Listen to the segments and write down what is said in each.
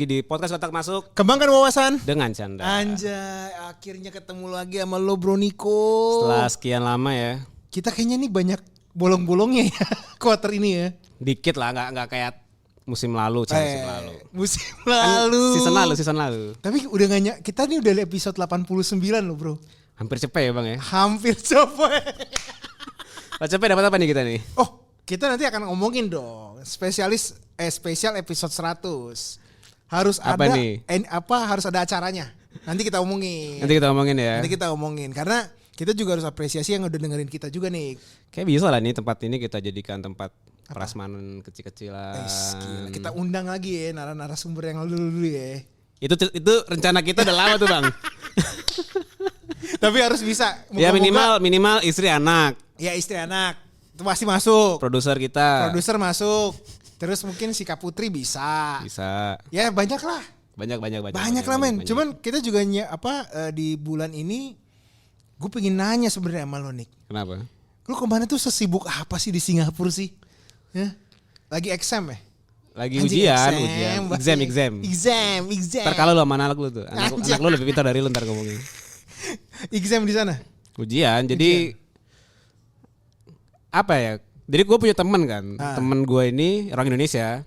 di podcast Kotak Masuk. Kembangkan wawasan Dengan Canda. Anjay, akhirnya ketemu lagi sama lo Bro Niko. Setelah sekian lama ya. Kita kayaknya nih banyak bolong-bolongnya ya quarter ini ya. Dikit lah, nggak kayak musim lalu, Musim lalu. Season lalu. Tapi udah kita nih udah episode 89 loh bro. Hampir cepet ya bang ya. Hampir cepet. Cepet dapat apa nih kita nih? Oh, kita nanti akan ngomongin dong spesial episode 100. Harus apa ada nih? Harus ada acaranya. Nanti kita omongin. Nanti kita omongin karena kita juga harus apresiasi yang udah dengerin kita juga nih. Kayak bisa lah nih tempat ini kita jadikan tempat prasmanan kecil-kecilan. Gila. Kita undang lagi ya narasumber yang dulu ya. Itu rencana kita udah lama tuh bang. Tapi harus bisa. Ya minimal istri anak. Ya istri anak itu pasti masuk. Produser masuk. Terus mungkin si Kak Putri bisa. Ya banyak lah. Banyak lah men. Cuman kita juga di bulan ini gue pengen nanya sebenarnya sama lo Nick. Kenapa? Lo kemana tuh sesibuk apa sih di Singapura sih? Ya? Lagi exam ya? Lagi ujian. Exam. Ntar kalau lo sama anak lu tuh. Anak lu lebih pintar dari lu ntar ngomongin. Exam di sana? Ujian. Jadi apa ya? Jadi gue punya temen kan. Temen gue ini orang Indonesia.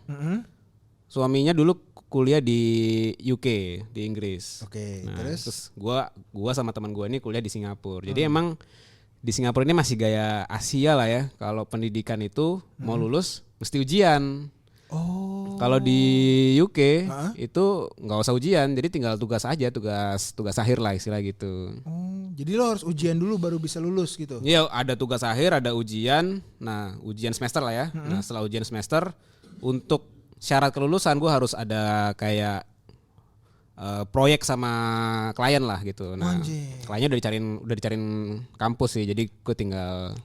Suaminya dulu kuliah di UK, di Inggris. Oke. Nah, terus gue sama teman gue ini kuliah di Singapura. Jadi emang di Singapura ini masih gaya Asia lah ya. Kalau pendidikan itu mau lulus mesti ujian. Oh. Kalau di UK itu nggak usah ujian, jadi tinggal tugas aja, tugas akhir lah istilah gitu. Oh, jadi lo harus ujian dulu baru bisa lulus gitu? Iya, ada tugas akhir, ada ujian. Nah, ujian semester lah ya. Nah, setelah ujian semester, untuk syarat kelulusan gue harus ada kayak proyek sama klien lah gitu. Nah, kliennya udah dicariin kampus sih, jadi gue tinggal.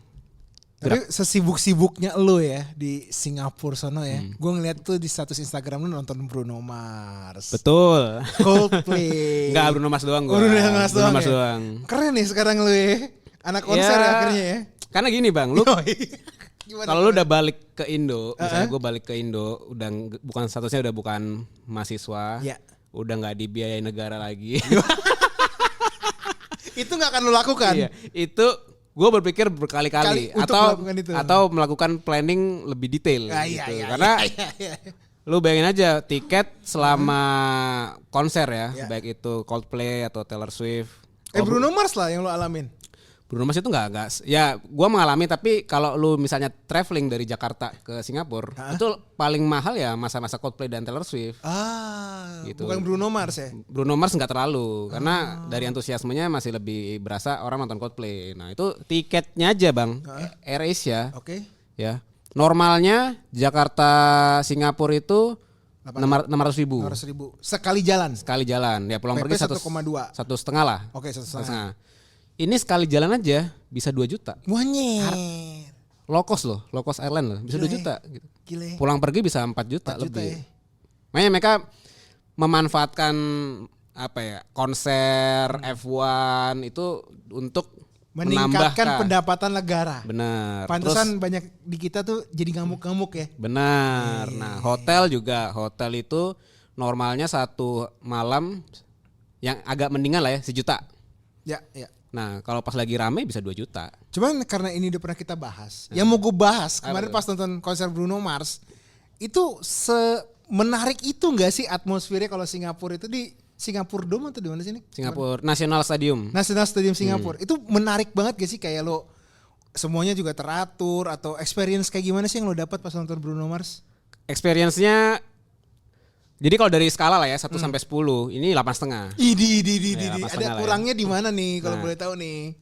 Tapi sesibuk-sibuknya lo ya di Singapura sono ya. Gue ngeliat tuh di status Instagram lo nonton Bruno Mars. Betul. Coldplay. Enggak, Bruno Mars doang gue. Bruno Mars doang. Keren nih sekarang lo ya. Anak konser ya akhirnya ya. Karena gini bang, lu kalau lu udah balik ke Indo, misalnya gue balik ke Indo, udah bukan statusnya udah bukan mahasiswa, udah nggak dibiayai negara lagi. Itu nggak akan lu lakukan. Iya, itu gue berpikir berkali-kali atau melakukan planning lebih detail gitu. Karena lu bayangin aja tiket selama konser ya, baik itu Coldplay atau Taylor Swift. Bruno Mars lah yang lu alamin. Bruno Mars itu enggak. Ya gue mengalami, tapi kalau lu misalnya traveling dari Jakarta ke Singapura, itu paling mahal ya masa-masa Coldplay dan Taylor Swift. Gitu. Bukan Bruno Mars ya? Bruno Mars enggak terlalu, karena dari antusiasmenya masih lebih berasa orang nonton Coldplay. Nah itu tiketnya aja bang, AirAsia. Oke. Ya, normalnya Jakarta Singapura itu 600.000. Sekali jalan. Ya pulang pergi 1,2 lah. Oke, 1,5. Ini sekali jalan aja bisa 2 juta. Wanyer. Low cost airline loh, bisa 2 juta gitu. Gile. Pulang pergi bisa 4 juta lebih. Ya. Makanya mereka memanfaatkan konser F1 itu untuk meningkatkan pendapatan negara. Benar. Pantesan banyak di kita tuh jadi ngamuk-ngamuk ya. Benar. Nah, hotel itu normalnya satu malam yang agak mendingan lah ya 1 juta. Ya. Nah, kalau pas lagi rame bisa 2 juta. Cuman karena ini udah pernah kita bahas. Yang mau gue bahas kemarin pas nonton konser Bruno Mars, itu menarik itu enggak sih atmosfernya kalau Singapura itu di Singapura Dome atau di mana sih nih? Singapura National Stadium Singapura. Itu menarik banget gak sih, kayak lo semuanya juga teratur, atau experience kayak gimana sih yang lo dapat pas nonton Bruno Mars? Experience-nya, jadi kalau dari skala lah ya 1 sampai 10, ini 8,5. Ada kurangnya di mana nih kalau boleh tahu nih?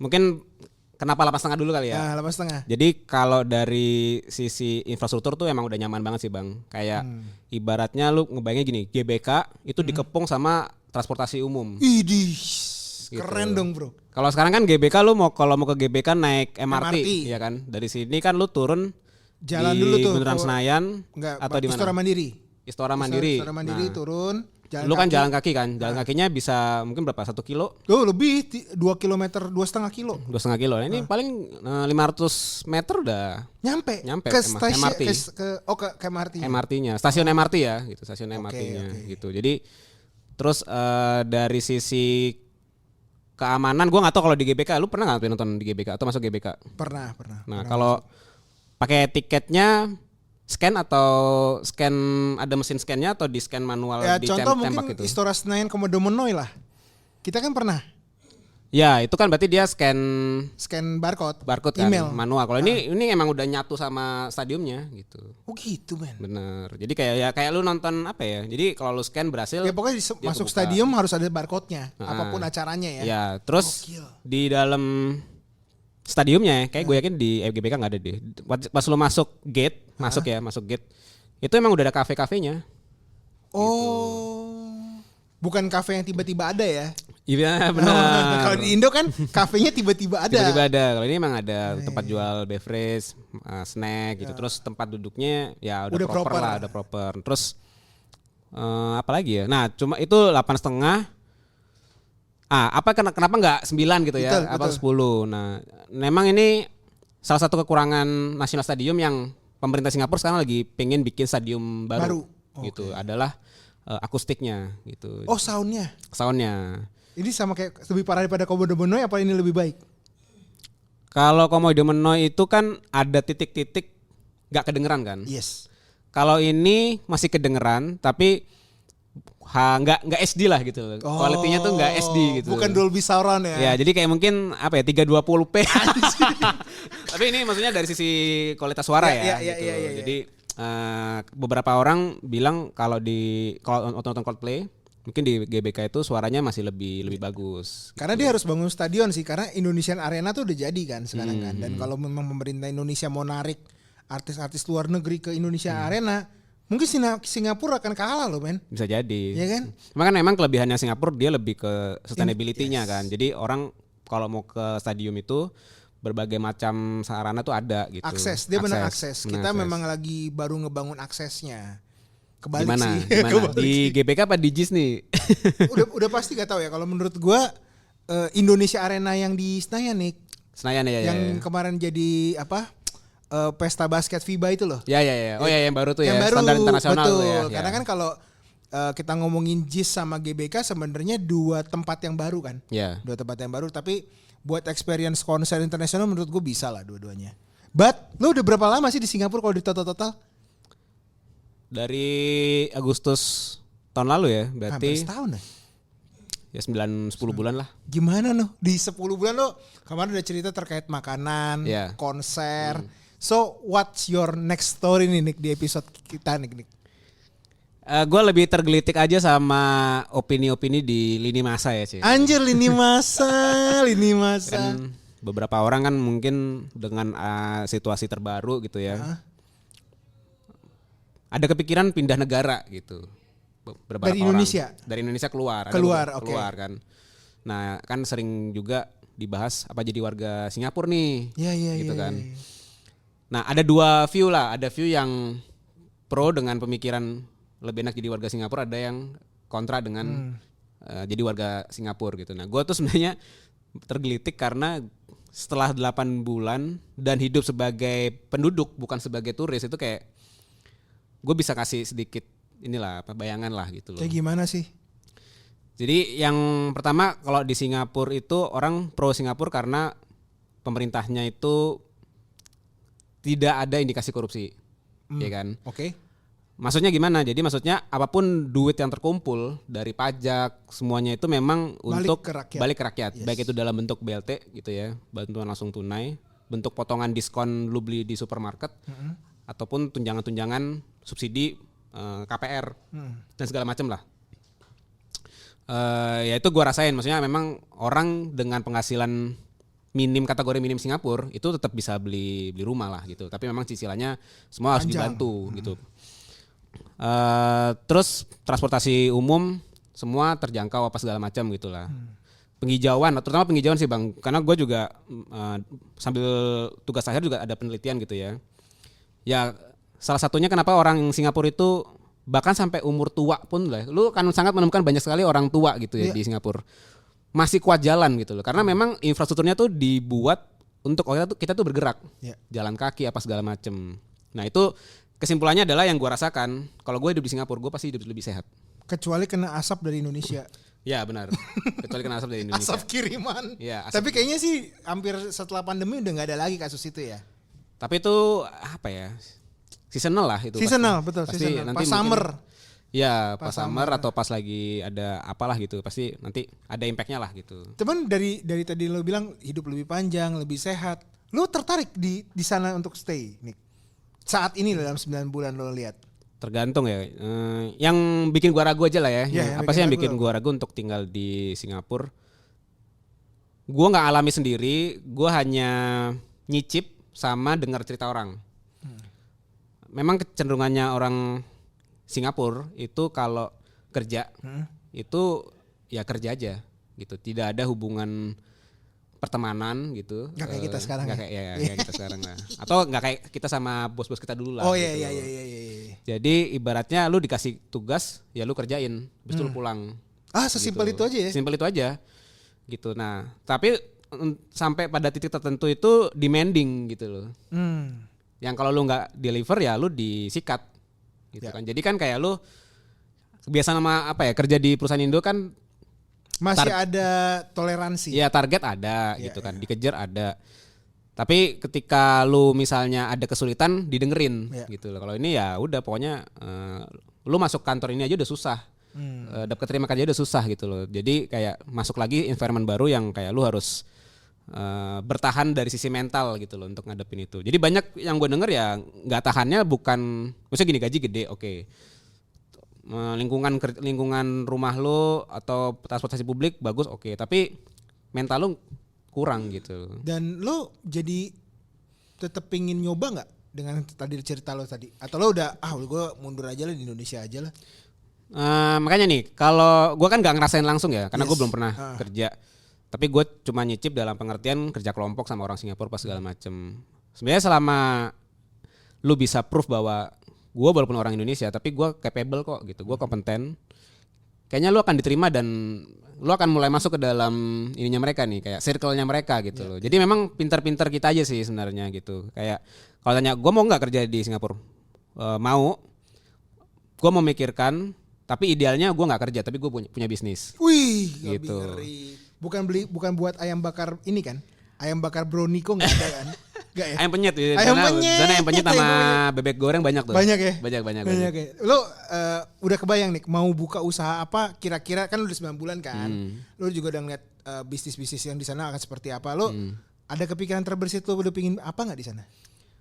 Mungkin kenapa 8,5 dulu kali ya? 8,5. Jadi kalau dari sisi infrastruktur tuh emang udah nyaman banget sih bang. Kayak ibaratnya lu ngebayangin gini, GBK itu dikepung sama transportasi umum. Keren dong bro. Kalau sekarang kan GBK lu kalau mau ke GBK naik MRT ya kan. Dari sini kan lu turun jalan di dulu tuh Bundaran Senayan atau di mana? Istora Mandiri Nah, turun. Lu kan jalan kaki kan, jalan kakinya bisa mungkin berapa? 1 kilo? Oh lebih 2 kilometer, 2,5 kilo. 2,5 kilo. Nah, ini paling 500 meter udah nyampe ke stasiun MRT. ke MRT. MRT-nya, stasiun MRT ya, gitu, stasiun MRT-nya gitu. Jadi terus dari sisi keamanan, gue nggak tahu kalau di GBK, lu pernah nggak nonton di GBK atau masuk GBK? Pernah. Nah kalau pakai tiketnya scan atau scan ada mesin scannya atau di scan manual ya, di contoh tempat mungkin gitu? Istora Senayan Komodo Menoy lah. Kita kan pernah Ya itu kan berarti dia scan barcode kan email. manual. Kalau ini emang udah nyatu sama stadiumnya gitu. Oh gitu men. Bener. Jadi kayak lu nonton apa ya? Jadi kalau lu scan berhasil. Ya pokoknya masuk kebuka. stadium harus ada barcode-nya, apapun acaranya ya. Ya terus Gokil. di dalam stadiumnya ya, kayak gue yakin di GBK nggak ada deh. Pas lu masuk gate, masuk gate, itu emang udah ada kafe-kafenya. Oh, bukan kafe yang tiba-tiba ada ya? Iya benar. Kalau di Indo kan kafenya tiba-tiba ada. Tiba-tiba ada. Kalau ini emang ada tempat jual beverage, snack gitu. Terus tempat duduknya ya udah proper lah, udah proper. Terus apa lagi ya? Nah, cuma itu 8,5. Kenapa nggak 9 gitu ya? Betul. 10. Nah, memang ini salah satu kekurangan National Stadium yang pemerintah Singapura sekarang lagi pengen bikin stadium baru. Gitu. Adalah akustiknya gitu. Oh, soundnya. Ini sama kayak lebih parah daripada Komodo Menoy, apa ini lebih baik? Kalau Komodo Menoy itu kan ada titik-titik nggak kedengeran kan? Yes. Kalau ini masih kedengeran tapi nggak SD lah gitu. Kualitinya tuh nggak SD gitu. Bukan Dolby Surround ya. Ya, jadi kayak mungkin 320p. Tapi ini maksudnya dari sisi kualitas suara ya. Jadi beberapa orang bilang kalau nonton Coldplay mungkin di GBK itu suaranya masih lebih bagus. Karena dia harus bangun stadion sih, karena Indonesian Arena tuh udah jadi kan sekarang kan. Dan kalau memang pemerintah Indonesia mau narik artis-artis luar negeri ke Indonesia Arena, mungkin Singapura akan kalah loh men. Bisa jadi. Iya kan? Memang kelebihannya Singapura dia lebih ke sustainability-nya kan. Jadi orang kalau mau ke stadium itu berbagai macam sarana tuh ada gitu. Dia benar akses. Kita memang lagi baru ngebangun aksesnya. Kebalik Gimana? sih. Di GBK apa di JIS nih? udah pasti gak tahu ya. Kalau menurut gua Indonesia Arena yang di Senayan nih. Senayan ya. Yang kemarin jadi pesta basket FIBA itu loh. Ya. Oh ya yang baru tuh yang ya. Baru, standar internasional betul. tuh ya. Karena kan kalau kita ngomongin JIS sama GBK sebenarnya dua tempat yang baru kan. Ya. Dua tempat yang baru, tapi buat experience konser internasional menurut gue bisa lah dua-duanya. But lo udah berapa lama sih di Singapura kalau di total? Dari Agustus tahun lalu ya, berarti hampir setahun ya 9-10 bulan lah. Gimana no? Di 10 bulan lo kemarin udah cerita terkait makanan, konser. So what's your next story nih Nick di episode kita Nick? Gue lebih tergelitik aja sama opini-opini di lini masa ya sih. Anjir lini masa. Kan beberapa orang kan mungkin dengan situasi terbaru gitu ya. Ada kepikiran pindah negara gitu. Dari Indonesia? Dari Indonesia keluar. Keluar kan. Nah kan sering juga dibahas apa jadi warga Singapura nih. Gitu kan. Nah ada dua view lah. Ada view yang pro dengan pemikiran lebih enak jadi warga Singapura. Ada yang kontra dengan jadi warga Singapura gitu. Nah gue tuh sebenarnya tergelitik karena setelah 8 bulan dan hidup sebagai penduduk bukan sebagai turis itu kayak gue bisa kasih sedikit bayangan lah gitu loh. Kayak gimana sih? Jadi yang pertama kalau di Singapura itu orang pro Singapura karena pemerintahnya itu tidak ada indikasi korupsi, ya kan? Oke. Maksudnya gimana? Jadi maksudnya apapun duit yang terkumpul dari pajak semuanya itu memang untuk balik ke rakyat. Yes. Baik itu dalam bentuk BLT gitu ya, bantuan langsung tunai, bentuk potongan diskon lu beli di supermarket, ataupun tunjangan-tunjangan subsidi KPR dan segala macam lah. Ya itu gue rasain, maksudnya memang orang dengan penghasilan kategori minim Singapura itu tetap bisa beli rumah lah gitu. Tapi memang cicilannya semua harus dibantu gitu. Terus transportasi umum semua terjangkau apa segala macam gitulah. Penghijauan, terutama penghijauan sih bang, karena gue juga sambil tugas akhir juga ada penelitian gitu ya. Ya salah satunya kenapa orang Singapura itu bahkan sampai umur tua pun lah, lu kan sangat menemukan banyak sekali orang tua gitu ya di Singapura masih kuat jalan gitu loh, karena memang infrastrukturnya tuh dibuat untuk kita tuh bergerak, jalan kaki apa segala macem. Nah itu kesimpulannya adalah yang gua rasakan kalau gue hidup di Singapura, gue pasti hidup lebih sehat. Kecuali kena asap dari Indonesia. Ya benar. Kecuali kena asap dari Indonesia. Asap kiriman. Ya, Tapi kayaknya sih hampir setelah pandemi udah nggak ada lagi kasus itu ya. Tapi itu apa ya? Seasonal lah itu. Seasonal, betul. Pasti Seasonal. nanti Pas summer. Ya, pas summer atau pas lagi ada apalah gitu, pasti nanti ada impactnya lah gitu. Cuman dari tadi lo bilang hidup lebih panjang, lebih sehat. Lo tertarik di sana untuk stay, Nick? Saat ini dalam 9 bulan lo lihat. Tergantung ya. Yang bikin gua ragu aja lah ya. Apa sih yang bikin gua ragu untuk tinggal di Singapura? Gua nggak alami sendiri, gua hanya nyicip sama dengar cerita orang. Memang kecenderungannya orang Singapura itu kalau kerja itu ya kerja aja gitu, tidak ada hubungan pertemanan gitu. Gak kayak kita sekarang. Gak kayak kita sekarang lah. Atau gak kayak kita sama bos-bos kita dulu lah. Oh gitu. iya. Jadi ibaratnya lu dikasih tugas ya lu kerjain, habis itu lu pulang. Sesimpel gitu. itu aja ya. Simpel itu aja. Gitu. Nah, tapi sampai pada titik tertentu itu demanding gitu loh. Yang kalau lu nggak deliver ya lu disikat gitu kan. Jadi kan kayak lu kebiasaan sama apa ya, kerja di perusahaan Indo kan masih ada toleransi. Ya target ada gitu kan, dikejar ada. Tapi ketika lu misalnya ada kesulitan didengerin gitu loh. Kalau ini ya udah pokoknya lu masuk kantor ini aja udah susah. Dapat terima kerja udah susah gitu loh. Jadi kayak masuk lagi environment baru yang kayak lu harus bertahan dari sisi mental gitu loh untuk ngadepin itu. Jadi banyak yang gue denger ya nggak tahannya bukan, maksudnya gini, gaji gede oke. Lingkungan rumah lo atau transportasi publik bagus oke. Tapi mental lo kurang gitu. Dan lo jadi tetap pingin nyoba nggak dengan tadi cerita lo tadi? Atau lo udah gue mundur aja lah di Indonesia aja lah? Makanya nih kalau gue kan nggak ngerasain langsung ya karena gue belum pernah kerja. Tapi gue cuma nyicip dalam pengertian kerja kelompok sama orang Singapura pas segala macem. Sebenarnya selama lu bisa proof bahwa gue walaupun orang Indonesia tapi gue capable kok gitu, gue kompeten, kayaknya lu akan diterima dan lu akan mulai masuk ke dalam ininya mereka nih, kayak circle-nya mereka gitu loh. Jadi memang pintar-pintar kita aja sih sebenarnya gitu. Kayak kalau tanya gue mau nggak kerja di Singapura, mau. Gue memikirkan, tapi idealnya gue nggak kerja tapi gue punya bisnis. Wih, gitu. Bukan buat ayam bakar ini kan? Ayam bakar Broniko nggak ada kan? Gak ya? Ayam penyet ya. Ayam penyet. Sana ayam penyet sama bebek goreng banyak tuh. Banyak ya? Banyak. Ya. Lo udah kebayang nih mau buka usaha apa kira-kira, kan udah 9 bulan kan. Lo juga udah ngeliat bisnis-bisnis yang di sana akan seperti apa. Lo ada kepikiran terbersit lo udah pingin apa nggak di sana?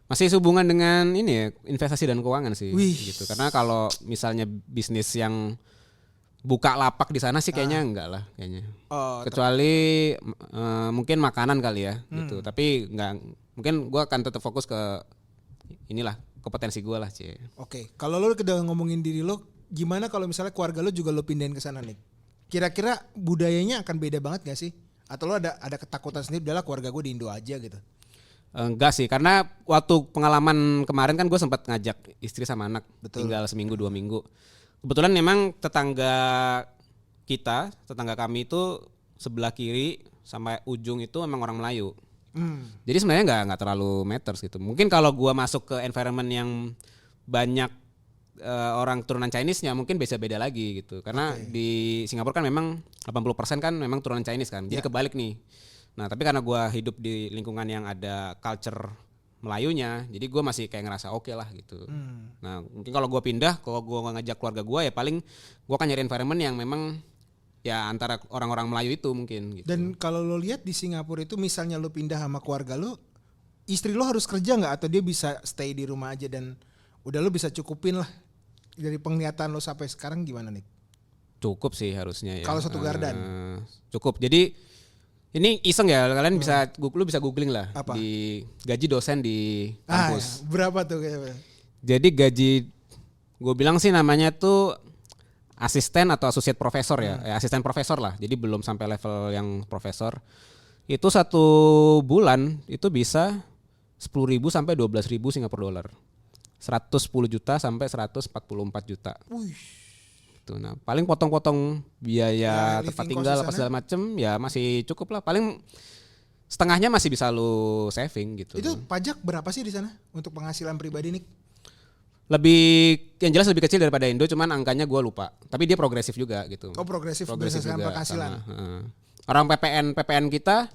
Masih hubungan dengan ini ya, investasi dan keuangan sih. Wih. Gitu. Karena kalau misalnya bisnis yang buka lapak di sana sih kayaknya enggak lah kayaknya. Kecuali mungkin makanan kali ya gitu. Tapi enggak, mungkin gue akan tetap fokus ke inilah kompetensi gue lah cie. Oke, kalau lo udah ngomongin diri lo, gimana kalau misalnya keluarga lo juga lo pindahin ke sana nih? Kira-kira budayanya akan beda banget gak sih? Atau lo ada ketakutan sendiri, udahlah keluarga gue di Indo aja gitu? Enggak sih, karena waktu pengalaman kemarin kan gue sempat ngajak istri sama anak tinggal seminggu 2 minggu. Kebetulan memang tetangga kami itu sebelah kiri sampai ujung itu memang orang Melayu. Jadi sebenarnya nggak terlalu matters gitu. Mungkin kalau gua masuk ke environment yang banyak orang turunan Chinese-nya mungkin bisa beda lagi gitu. Karena di Singapura kan memang 80% kan memang turunan Chinese kan. Jadi kebalik nih. Nah, tapi karena gua hidup di lingkungan yang ada culture Melayunya, jadi gue masih kayak ngerasa oke lah gitu. Nah mungkin kalau gue pindah, kalau gue ngajak keluarga gue ya paling gue akan nyari environment yang memang ya antara orang-orang Melayu itu mungkin. Gitu. Dan kalau lo lihat di Singapura itu, misalnya lo pindah sama keluarga lo, istri lo harus kerja nggak atau dia bisa stay di rumah aja dan udah lo bisa cukupin lah dari penglihatan lo sampai sekarang gimana nih? Cukup sih harusnya ya. Kalau satu gardan. Cukup. Jadi ini iseng ya, kalian lu bisa googling lah. Apa? Di gaji dosen di kampus. Berapa tuh kayaknya? Jadi gaji, gue bilang sih namanya tuh asisten atau associate profesor ya, asisten profesor lah. Jadi belum sampai level yang profesor. Itu 1 bulan itu bisa 10.000 sampai 12.000 Singapura dolar. 110 juta sampai 144 juta. Wih. Gitu. Nah, paling potong-potong biaya tempat living tinggal cost apa di sana. segala macem ya masih cukup lah. Paling setengahnya masih bisa lu saving gitu. Itu pajak berapa sih di sana untuk penghasilan pribadi nih? Lebih yang jelas lebih kecil daripada Indo, cuman angkanya gue lupa. Tapi dia progresif juga gitu. Oh, progresif berdasarkan penghasilan. Orang PPN kita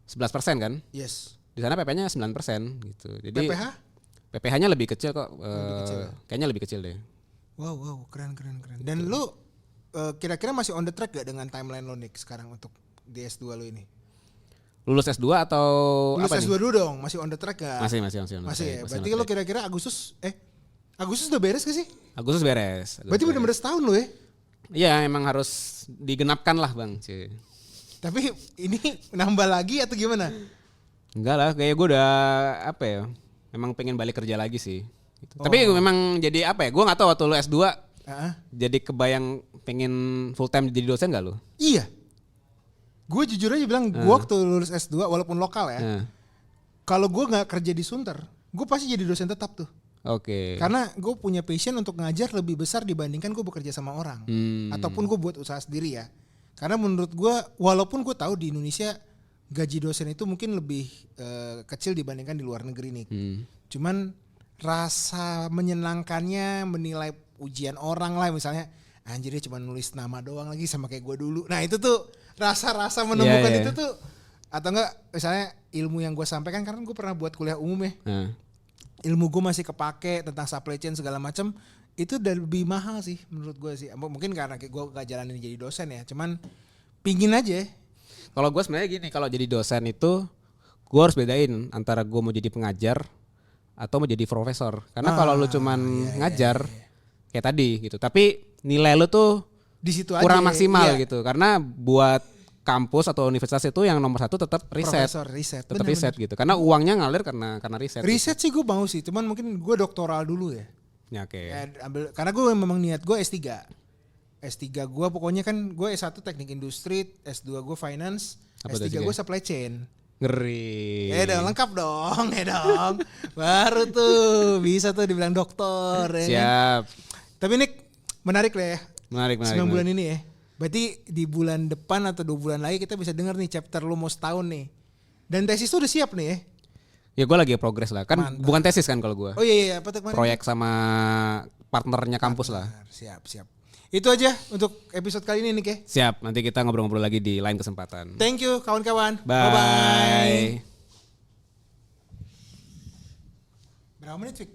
11% kan? Yes. Di sana PPN-nya 9% gitu. Jadi PPH? PPH-nya lebih kecil kok. kecil ya? Kayaknya lebih kecil deh. Wow, keren. Dan lu kira-kira masih on the track gak dengan timeline lo nih sekarang untuk di S2 lo ini? Lulus S2 atau Lulus apa S2 nih? dulu dong, masih on the track gak? Masih ya? on Berarti the lo track. kira-kira Agustus udah beres gak sih? Agustus beres. Berarti bener-bener setahun lo ya? Iya, emang harus digenapkan lah, Bang. Tapi ini nambah lagi atau gimana? Enggak lah, kayak gue udah apa ya? Memang pengen balik kerja lagi sih. Gitu. Tapi memang jadi apa ya? Gue nggak tahu waktu lu S2 jadi kebayang pengen full time jadi dosen gak lu? Iya. Gue jujur aja bilang gue waktu lulus S2 walaupun lokal ya. Kalau gue nggak kerja di Sunter, gue pasti jadi dosen tetap tuh. Oke. Karena gue punya passion untuk ngajar lebih besar dibandingkan gue bekerja sama orang. Ataupun gue buat usaha sendiri ya. Karena menurut gue walaupun gue tahu di Indonesia gaji dosen itu mungkin lebih kecil dibandingkan di luar negeri nih. Cuman rasa menyenangkannya menilai ujian orang lah misalnya. Anjir dia cuma nulis nama doang lagi sama kayak gue dulu. Nah itu tuh rasa-rasa menemukan itu tuh. Atau enggak misalnya ilmu yang gue sampaikan karena gue pernah buat kuliah umum ya. Ilmu gue masih kepake tentang supply chain segala macam itu udah lebih mahal sih menurut gue sih. Mungkin karena gue gak jalanin jadi dosen ya. Cuman pingin aja. Kalau gue sebenarnya gini, kalau jadi dosen itu gue harus bedain antara gue mau jadi pengajar atau mau jadi profesor. Karena kalau lu cuman ngajar kayak tadi gitu, tapi nilai lu tuh Di situ kurang aja, maksimal iya. gitu. Karena buat kampus atau universitas itu yang nomor satu tetap riset. Profesor riset. Tetap Bener, riset gitu. Karena uangnya ngalir karena riset. Riset sih gue mau sih, cuman mungkin gue doktoral dulu ya. Ya, oke. Karena gue memang niat gue S3. S3 gue pokoknya kan gue S1 teknik industri, S2 gue finance, Apa S3 tuh, gue supply chain. Ngeri. Dong, lengkap dong, dong. Baru tuh bisa tuh dibilang dokter. Siap. Tapi Nick menarik lah ya. Menarik. 9 bulan ini ya. Berarti di bulan depan atau 2 bulan lagi kita bisa dengar nih chapter lu mau setahun nih. Dan tesis tuh udah siap nih ya. Ya gue lagi progres lah. Kan Mantap. bukan tesis kan kalau gue. Oh iya apa tuh kemarin? Proyek sama partnernya kampus lah. Siap. Itu aja untuk episode kali ini Nick ya. Siap, nanti kita ngobrol-ngobrol lagi di lain kesempatan. Thank you kawan-kawan. Bye. Berapa menit Fik?